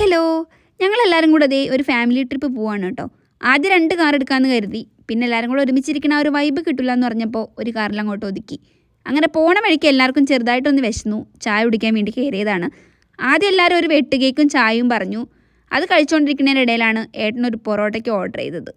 Hello, ഞങ്ങളെല്ലാവരും കൂടെ അതേ ഒരു ഫാമിലി ട്രിപ്പ് പോവാണ് കേട്ടോ. ആദ്യം 2 കാർ എടുക്കാമെന്ന് കരുതി. പിന്നെ എല്ലാവരും കൂടെ ഒരുമിച്ചിരിക്കണ ആ ഒരു വൈബ് കിട്ടില്ല എന്ന് പറഞ്ഞപ്പോൾ ഒരു കാറിൽ അങ്ങോട്ട് ഒതുക്കി. അങ്ങനെ പോണ വഴിക്ക് എല്ലാവർക്കും ചെറുതായിട്ടൊന്ന് വിശന്നു. ചായ കുടിക്കാൻ വേണ്ടി കയറിയതാണ്. ആദ്യം എല്ലാവരും ഒരു വെട്ട് കേക്കും ചായയും പറഞ്ഞു. അത് കഴിച്ചുകൊണ്ടിരിക്കുന്നതിനിടയിലാണ് ഏട്ടനൊരു പൊറോട്ടയ്ക്ക് ഓർഡർ ചെയ്തത്.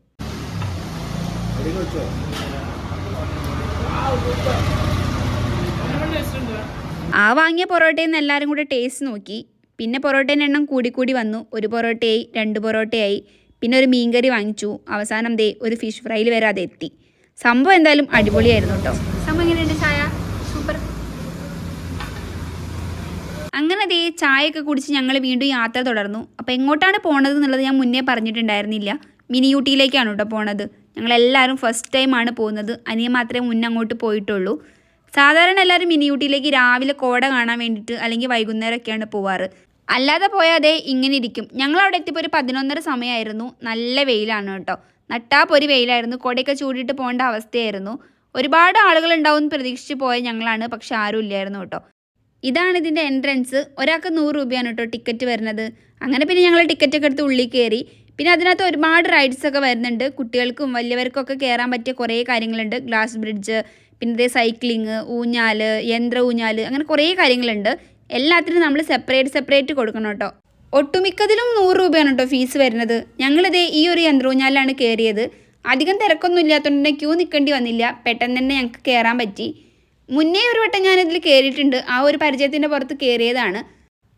ആ വാങ്ങിയ പൊറോട്ടയിൽ നിന്ന് എല്ലാവരും കൂടെ ടേസ്റ്റ് നോക്കി. പിന്നെ പൊറോട്ടേൻ്റെ എണ്ണം കൂടിക്കൂടി വന്നു. 1 പൊറോട്ടയായി, 2 പൊറോട്ടയായി, പിന്നെ ഒരു മീൻകറി വാങ്ങിച്ചു. അവസാനം ഒരു ഫിഷ് ഫ്രൈയിൽ വരെ അതെത്തി. സംഭവം എന്തായാലും അടിപൊളിയായിരുന്നു കേട്ടോ. സംഭവം എങ്ങനെയുണ്ട് ചായ? സൂപ്പർ. അങ്ങനെ ചായയൊക്കെ കുടിച്ച് ഞങ്ങൾ വീണ്ടും യാത്ര തുടർന്നു. അപ്പോൾ എങ്ങോട്ടാണ് പോണത് എന്നുള്ളത് ഞാൻ മുന്നേ പറഞ്ഞിട്ടുണ്ടായിരുന്നില്ല. മിനി ഊട്ടിയിലേക്കാണ് കേട്ടോ പോണത്. ഞങ്ങളെല്ലാവരും ഫസ്റ്റ് ടൈമാണ് പോകുന്നത്. അനിയൻ മാത്രമേ മുന്നേ അങ്ങോട്ട് പോയിട്ടുള്ളൂ. സാധാരണ എല്ലാവരും മിനി ഊട്ടിയിലേക്ക് രാവിലെ കോട കാണാൻ വേണ്ടിയിട്ട് അല്ലെങ്കിൽ വൈകുന്നേരമൊക്കെയാണ് പോവാറ്. അല്ലാതെ പോയാൽ ഇങ്ങനെ ഇരിക്കും. ഞങ്ങളവിടെ എത്തിയപ്പോൾ ഒരു 11:30 സമയമായിരുന്നു. നല്ല വെയിലാണ് കേട്ടോ. നട്ടാപ്പൊരു വെയിലായിരുന്നു. കൊടയൊക്കെ ചൂടിയിട്ട് പോകേണ്ട അവസ്ഥയായിരുന്നു. ഒരുപാട് ആളുകൾ ഉണ്ടാവും എന്ന് പ്രതീക്ഷിച്ച് പോയ ഞങ്ങളാണ്. പക്ഷെ ആരും ഇല്ലായിരുന്നു കേട്ടോ. ഇതാണ് ഇതിൻ്റെ എൻട്രൻസ്. ഒരാൾക്ക് 100 രൂപയാണ് കേട്ടോ ടിക്കറ്റ് വരുന്നത്. അങ്ങനെ പിന്നെ ഞങ്ങൾ ടിക്കറ്റൊക്കെ എടുത്ത് ഉള്ളിൽ കയറി. പിന്നെ അതിനകത്ത് ഒരുപാട് റൈഡ്സൊക്കെ വരുന്നുണ്ട്. കുട്ടികൾക്കും വലിയവർക്കും ഒക്കെ കയറാൻ പറ്റിയ കുറേ കാര്യങ്ങളുണ്ട്. ഗ്ലാസ് ബ്രിഡ്ജ്, പിന്നെ സൈക്ലിങ്, ഊഞ്ഞാൽ, യന്ത്ര ഊഞ്ഞാൽ, അങ്ങനെ കുറേ കാര്യങ്ങളുണ്ട്. എല്ലാത്തിനും നമ്മൾ സെപ്പറേറ്റ് കൊടുക്കണം കേട്ടോ. ഒട്ടുമിക്കതിലും 100 രൂപയാണ് കേട്ടോ ഫീസ് വരുന്നത്. ഞങ്ങളിതേ ഈ ഒരു യന്ത്രൂഞ്ഞാലാണ് കയറിയത്. അധികം തിരക്കൊന്നും ഇല്ലാത്തതുകൊണ്ട് തന്നെ ക്യൂ നിൽക്കേണ്ടി വന്നില്ല. പെട്ടെന്ന് തന്നെ ഞങ്ങൾക്ക് കയറാൻ പറ്റി. മുന്നേ ഒരു വട്ടം ഞാനിതിൽ കയറിയിട്ടുണ്ട്. ആ ഒരു പരിചയത്തിൻ്റെ പുറത്ത് കയറിയതാണ്.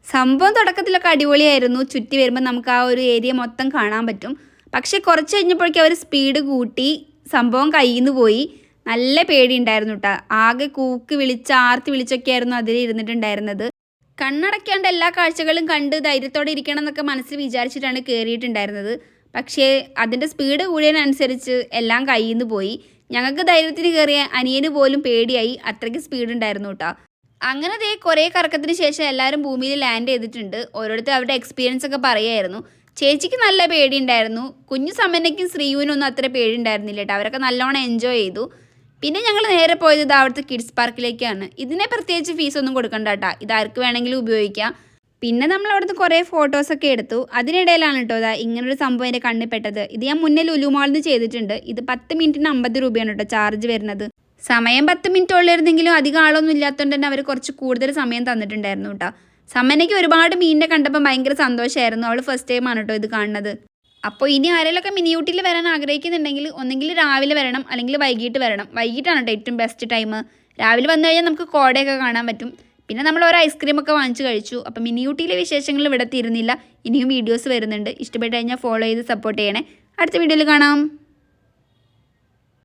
സംഭവം തുടക്കത്തിലൊക്കെ അടിപൊളിയായിരുന്നു. ചുറ്റി വരുമ്പോൾ നമുക്ക് ആ ഒരു ഏരിയ മൊത്തം കാണാൻ പറ്റും. പക്ഷേ കുറച്ച് കഴിഞ്ഞപ്പോഴേക്കും അവർ സ്പീഡ് കൂട്ടി. സംഭവം കയ്യിൽ നിന്ന് പോയി. നല്ല പേടി ഉണ്ടായിരുന്നു കേട്ടോ. ആകെ കൂക്ക് വിളിച്ച് ആർത്തി വിളിച്ചൊക്കെയായിരുന്നു അതിൽ ഇരുന്നിട്ടുണ്ടായിരുന്നത്. കണ്ണടയ്ക്കാണ്ട് എല്ലാ കാഴ്ചകളും കണ്ട് ധൈര്യത്തോടെ ഇരിക്കണം എന്നൊക്കെ മനസ്സിൽ വിചാരിച്ചിട്ടാണ് കയറിയിട്ടുണ്ടായിരുന്നത്. പക്ഷേ അതിൻ്റെ സ്പീഡ് കൂടിയതിനനുസരിച്ച് എല്ലാം കയ്യിൽ നിന്ന് പോയി. ഞങ്ങൾക്ക് ധൈര്യത്തിന് കയറിയ അനിയന് പോലും പേടിയായി. അത്രയ്ക്ക് സ്പീഡ് ഉണ്ടായിരുന്നു കേട്ടോ. അങ്ങനെ കുറേ കറക്കത്തിന് ശേഷം എല്ലാവരും ഭൂമിയിൽ ലാൻഡ് ചെയ്തിട്ടുണ്ട്. ഓരോരുത്തർ അവരുടെ എക്സ്പീരിയൻസ് ഒക്കെ പറയുമായിരുന്നു. ചേച്ചിക്ക് നല്ല പേടി ഉണ്ടായിരുന്നു. കുഞ്ഞു സമനയ്ക്കും ശ്രീയുവിനൊന്നും അത്ര പേടി ഉണ്ടായിരുന്നില്ല കേട്ടോ. അവരൊക്കെ നല്ലോണം എൻജോയ് ചെയ്തു. പിന്നെ ഞങ്ങൾ നേരെ പോയത് അവിടുത്തെ കിഡ്സ് പാർക്കിലേക്കാണ്. ഇതിനെ പ്രത്യേകിച്ച് ഫീസൊന്നും കൊടുക്കണ്ട കേട്ടോ. ഇതാർക്ക് വേണമെങ്കിലും ഉപയോഗിക്കാം. പിന്നെ നമ്മൾ അവിടുന്ന് കുറേ ഫോട്ടോസൊക്കെ എടുത്തു. അതിനിടയിലാണ് കേട്ടോ ഇങ്ങനൊരു സംഭവം എൻ്റെ കണ്ണിൽപ്പെട്ടത്. ഇത് ഞാൻ മുന്നേ ലുലു മാളിൽ നിന്ന് ചെയ്തിട്ടുണ്ട്. ഇത് 10 മിനിറ്റിന് 50 രൂപയാണ് കേട്ടോ ചാർജ് വരുന്നത്. സമയം 10 മിനിറ്റ് ഉള്ളിരുന്നെങ്കിലും അധികം ആളൊന്നും ഇല്ലാത്തതുകൊണ്ട് തന്നെ അവർ കുറച്ച് കൂടുതൽ സമയം തന്നിട്ടുണ്ടായിരുന്നു കേട്ടോ. സമനയ്ക്ക് ഒരുപാട് മീനിനെ കണ്ടപ്പോൾ ഭയങ്കര സന്തോഷമായിരുന്നു. അവൾ ഫസ്റ്റ് ടൈമാണ് കേട്ടോ ഇത് കാണുന്നത്. അപ്പോൾ ഇനി ആരെങ്കിലുമൊക്കെ മിനി ഊട്ടിയിൽ വരാൻ ആഗ്രഹിക്കുന്നുണ്ടെങ്കിൽ ഒന്നെങ്കിൽ രാവിലെ വരണം, അല്ലെങ്കിൽ വൈകിട്ട് വരണം. വൈകിട്ടാണ് കേട്ടോ ഏറ്റവും ബെസ്റ്റ് ടൈം. രാവിലെ വന്നു കഴിഞ്ഞാൽ നമുക്ക് കോടയൊക്കെ കാണാൻ പറ്റും. പിന്നെ നമ്മൾ ഒരു ഐസ്ക്രീമൊക്കെ വാങ്ങിച്ച് കഴിച്ചു. അപ്പോൾ മിനി ഊട്ടിയിലെ വിശേഷങ്ങൾ ഇവിടെ തീരുന്നില്ല. ഇനിയും വീഡിയോസ് വരുന്നുണ്ട്. ഇഷ്ടപ്പെട്ട് കഴിഞ്ഞാൽ ഫോളോ ചെയ്ത് സപ്പോർട്ട് ചെയ്യണേ. അടുത്ത വീഡിയോയിൽ കാണാം.